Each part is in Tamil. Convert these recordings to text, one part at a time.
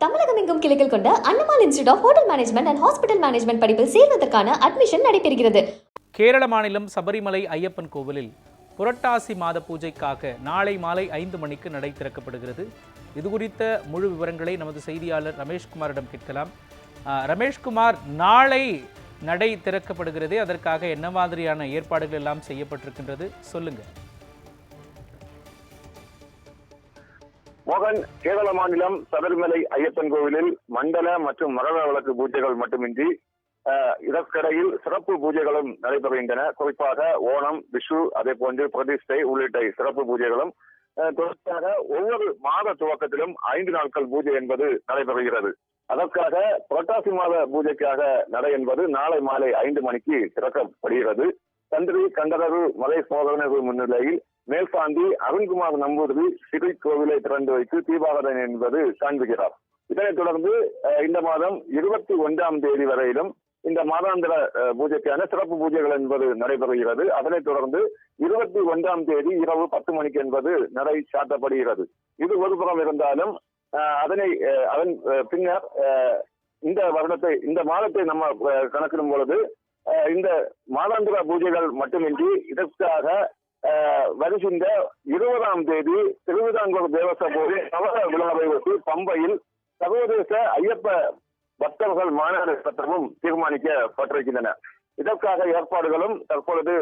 தமிழகம் எங்கும் கிளைகள் கொண்ட அண்ணமால் institute of hotel management and hospital management படிப்பில் சேர்வதற்கான அட்மிஷன் நடைபெறுகிறது. கேரள மாநிலம் சபரிமலை ஐயப்பன் கோவிலில் புரட்டாசி மாத பூஜைக்காக நாளை மாலை 5 மணிக்கு நடை திறக்கப்படுகிறது. இதுகுறித்த முழு விவரங்களை நமது செய்தியாளர் ரமேஷ்குமாரிடம் கேட்கலாம். ரமேஷ்குமார், நாளை நடை திறக்கப்படுகிறது, அதற்காக என்ன மாதிரியான ஏற்பாடுகள் எல்லாம் செய்யப்பட்டிருக்கின்றது, சொல்லுங்க. மோகன், கேரள மாநிலம் சபரிமலை ஐயப்பன் கோவிலில் மண்டல மற்றும் மகர விளக்கு பூஜைகள் மட்டுமின்றி இதற்கிடையில் சிறப்பு பூஜைகளும் நடைபெறுகின்றன. குறிப்பாக ஓணம், விஷு, அதே போன்று பிரதிஷ்டை உள்ளிட்ட சிறப்பு பூஜைகளும் தொடர்ச்சியாக ஒவ்வொரு மாத துவக்கத்திலும் 5 நாட்கள் பூஜை என்பது நடைபெறுகிறது. அதற்காக புரட்டாசி மாத பூஜைக்காக நடை என்பது நாளை மாலை 5 மணிக்கு திறக்கப்படுகிறது. தந்திரி கண்டரரு மலை சோதரனரு முன்னிலையில் மேல்சாந்தி அருண்குமார் நம்பூதிரி சிறை கோவிலை திறந்து வைத்து தீபாராதனை என்பது காண்பிக்கிறார். இதனைத் தொடர்ந்து இந்த மாதம் 21ஆம் தேதி வரையிலும் இந்த மாதாந்திர பூஜைக்கான சிறப்பு பூஜைகள் என்பது நடைபெறுகிறது. அதனைத் தொடர்ந்து 21ஆம் தேதி இரவு 10 மணிக்கு என்பது நடை சாட்டப்படுகிறது. இது ஒருபுறம் இருந்தாலும் அதன் பின்னர் இந்த மாதத்தை நம்ம கணக்கிடும் பொழுது இந்த மாதாந்திர பூஜைகள் மட்டுமின்றி இதற்காக வருகின்ற 20ஆம் தேதி திருவிதாங்கூர் தேவசபோது நவர விழாவை ஒட்டி பம்பையில் சர்வதேச ஐயப்ப பக்தர்கள் மாநாடு நடத்தவும் தீர்மானிக்கப்பட்டிருக்கின்றன. இதற்காக ஏற்பாடுகளும் தற்பொழுது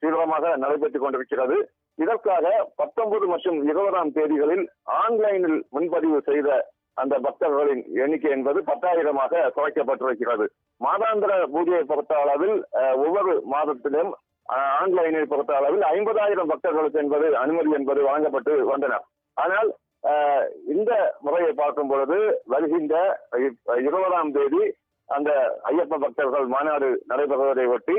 தீவிரமாக நடைபெற்றுக் கொண்டிருக்கிறது. இதற்காக 19 மற்றும் 20ஆம் தேதிகளில் ஆன்லைனில் முன்பதிவு செய்த அந்த பக்தர்களின் எண்ணிக்கை என்பது 10,000ஆக குறைக்கப்பட்டிருக்கிறது. மாதாந்திர பூஜையை பொறுத்த அளவில் ஒவ்வொரு மாதத்திலும் ஆன்லைனில் பொறுத்த அளவில் 50,000 பக்தர்களுக்கு என்பது அனுமதி என்பது வழங்கப்பட்டு வந்தன. ஆனால் இந்த முறையை பார்க்கும் பொழுது வருகின்ற 20ஆம் தேதி அந்த ஐயப்ப பக்தர்கள் மாநாடு நடைபெறுவதை ஒட்டி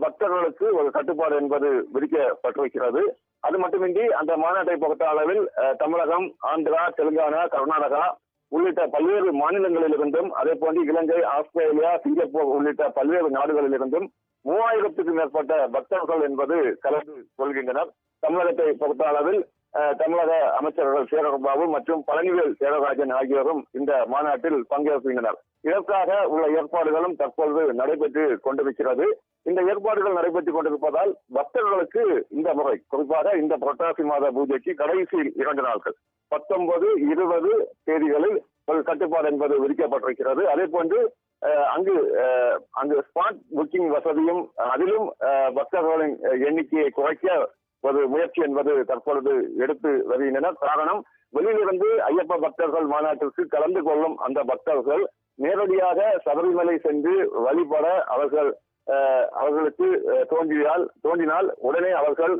பக்தர்களுக்கு ஒரு கட்டுப்பாடு என்பது விதிக்கப்பட்டிருக்கிறது. அது மட்டுமின்றி அந்த மாநாட்டை பொறுத்த அளவில் தமிழகம், ஆந்திரா, தெலுங்கானா, கர்நாடகா உள்ளிட்ட பல்வேறு மாநிலங்களிலிருந்தும், அதே போன்று இலங்கை, ஆஸ்திரேலியா, சிங்கப்பூர் உள்ளிட்ட பல்வேறு நாடுகளிலிருந்தும் 3000க்கும் மேற்பட்ட பக்தர்கள் என்பது கலந்து கொள்கின்றனர். தமிழகத்தை பொறுத்த அளவில் தமிழக அமைச்சர்கள் சேரபாபு மற்றும் பழனிவேல் சேரராஜன் ஆகியோரும் இந்த மாநாட்டில் பங்கேற்கின்றனர். இதற்காக உள்ள ஏற்பாடுகளும் தற்பொழுது நடைபெற்று கொண்டிருக்கிறது. இந்த ஏற்பாடுகள் நடைபெற்றுக் கொண்டிருப்பதால் பக்தர்களுக்கு இந்த முறை, குறிப்பாக இந்த புரட்டாசி மாத பூஜைக்கு கடைசி 2 நாட்கள் 19, 20 தேதிகளில் ஒரு கட்டுப்பாடு என்பது விதிக்கப்பட்டிருக்கிறது. அதே போன்று அங்கு ஸ்பாட் புக்கிங் வசதியும், அதிலும் பக்தர்களின் எண்ணிக்கையை குறைக்க ஒரு முயற்சி என்பது தற்பொழுது எடுத்து வருகின்றனர். காரணம், வெளியிலிருந்து ஐயப்ப பக்தர்கள் மாநாட்டிற்கு கலந்து கொள்ளும் அந்த பக்தர்கள் நேரடியாக சபரிமலை சென்று வழிபட அவர்களுக்கு தோன்றினால் உடனே அவர்கள்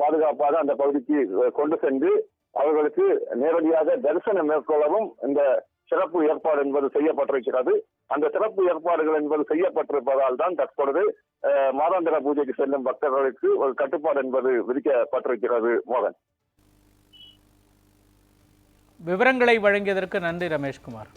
பாதுகாப்பாக அந்த பகுதிக்கு கொண்டு சென்று அவர்களுக்கு நேரடியாக தரிசனம் மேற்கொள்ளவும் இந்த சிறப்பு ஏற்பாடு என்பது செய்யப்பட்டிருக்கிறது. அந்த சிறப்பு ஏற்பாடுகள் என்பது செய்யப்பட்டிருப்பதால் தான் தற்பொழுது மாதாந்திர பூஜைக்கு செல்லும் பக்தர்களுக்கு ஒரு கட்டுப்பாடு என்பது விதிக்கப்பட்டிருக்கிறது. மோகன், விவரங்களை வழங்கியதற்கு நன்றி ரமேஷ்குமார்.